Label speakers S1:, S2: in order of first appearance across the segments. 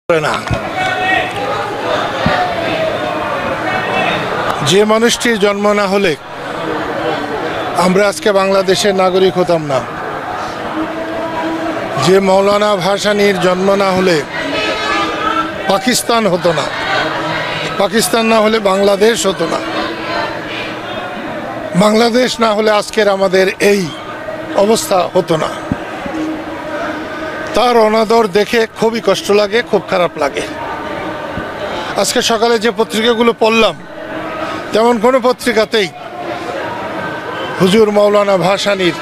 S1: না যে মানুষটির জন্ম না হলে আমরা আজকে বাংলাদেশের নাগরিক হতাম না। যে মৌলানা ভাসানীর জন্ম না হলে পাকিস্তান হতো না, পাকিস্তান না হলে বাংলাদেশ হতো না, বাংলাদেশ না হলে আজকের আমাদের এই অবস্থা হতো না। তার অনাদর দেখে খুবই কষ্ট লাগে, খুব খারাপ লাগে। আজকে সকালে যে পত্রিকাগুলো পড়লাম তেমন কোনো পত্রিকাতেই হুজুর মৌলানা ভাসানীর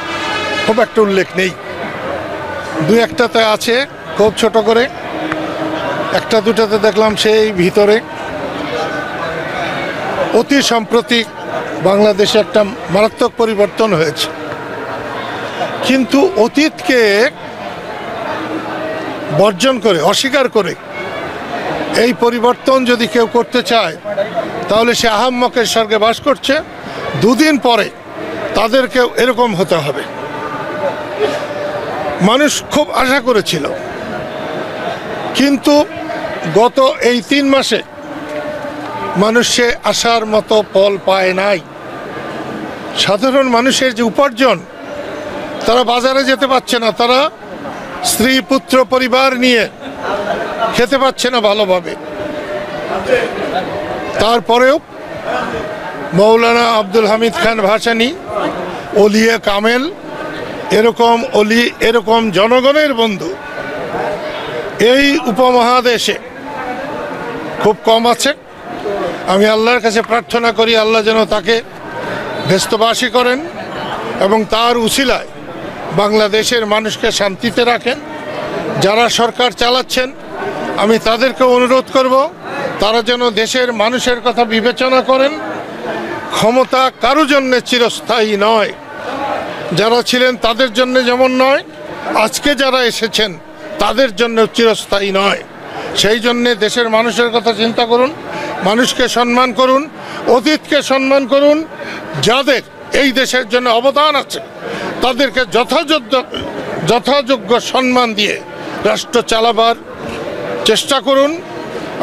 S1: খুব একটা উল্লেখ নেই। দুই একটাতে আছে খুব ছোট করে, একটা দুটাতে দেখলাম সেই ভিতরে। অতি সম্প্রতি বাংলাদেশে একটা মারাত্মক পরিবর্তন হয়েছে, কিন্তু অতীতকে বর্জন করে, অস্বীকার করে এই পরিবর্তন যদি কেউ করতে চায় তাহলে সে আহাম্মকের স্বর্গে বাস করছে। দুদিন পরে তাদেরকেও এরকম হতে হবে। মানুষ খুব আশা করেছিল, কিন্তু গত এই 3 মাসে মানুষ সে আশার মতো ফল পায় নাই। সাধারণ মানুষের যে উপার্জন, তারা বাজারে যেতে পারছে না, তারা স্ত্রী পুত্র পরিবার নিয়ে খেতে পাচ্ছে না ভালোভাবে। তারপরেও মৌলানা আব্দুল হামিদ খান ভাসানী, ওলিয়ে কামেল, এরকম অলি, এরকম জনগণের বন্ধু এই উপমহাদেশে খুব কম আছে। আমি আল্লাহর কাছে প্রার্থনা করি আল্লাহ যেন তাকে ব্যস্তবাসী করেন এবং তার উসিলায় বাংলাদেশের মানুষকে শান্তিতে রাখেন। যারা সরকার চালাচ্ছেন আমি তাদেরকে অনুরোধ করব তারা যেন দেশের মানুষের কথা বিবেচনা করেন। ক্ষমতা কারো জন্য চিরস্থায়ী নয়, যারা ছিলেন তাদের জন্য যেমন নয়, আজকে যারা এসেছেন তাদের জন্য চিরস্থায়ী নয়। সেই জন্যে দেশের মানুষের কথা চিন্তা করুন, মানুষকে সম্মান করুন, অতীতকে সম্মান করুন। যাদের এই দেশের জন্য অবদান আছে তাদেরকে যথাযোগ্য সম্মান দিয়ে রাষ্ট্র চালাবার চেষ্টা করুন।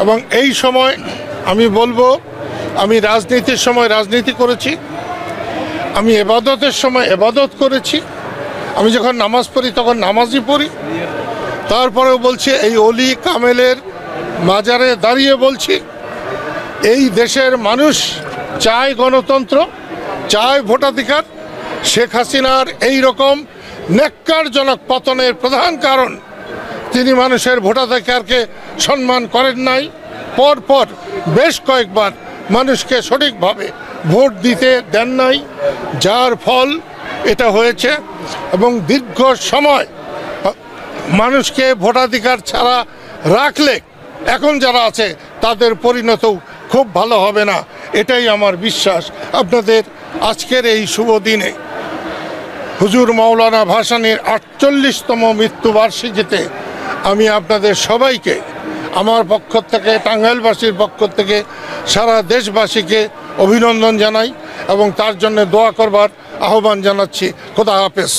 S1: এবং এই সময় আমি বলবো, আমি রাজনীতির সময় রাজনীতি করেছি, আমি এবাদতের সময় এবাদত করেছি, আমি যখন নামাজ পড়ি তখন নামাজই পড়ি। তারপরেও বলছি, এই অলি কামেলের মাজারে দাঁড়িয়ে বলছি, এই দেশের মানুষ চায় গণতন্ত্র, চায় ভোটাধিকার। শেখ হাসিনার এই রকম ন্যাক্কারজনক পতনের প্রধান কারণ তিনি মানুষের ভোটাধিকারকে সম্মান করেন নাই। পরপর বেশ কয়েকবার মানুষকে সঠিকভাবে ভোট দিতে দেন নাই, যার ফল এটা হয়েছে। এবং দীর্ঘ সময় মানুষকে ভোটাধিকার ছাড়া রাখলে এখন যারা আছে তাদের পরিণতও খুব ভালো হবে না, এটাই আমার বিশ্বাস। আপনাদের আজকের এই শুভ দিনে হুজুর মৌলানা ভাসানীর 48তম মৃত্যুবার্ষিকীতে আমি আপনাদের সবাইকে আমার পক্ষ থেকে, টাঙ্গাইলবাসীর পক্ষ থেকে সারা দেশবাসীকে অভিনন্দন জানাই এবং তার জন্য দোয়া করবার আহ্বান জানাচ্ছি। খোদা হাফেজ।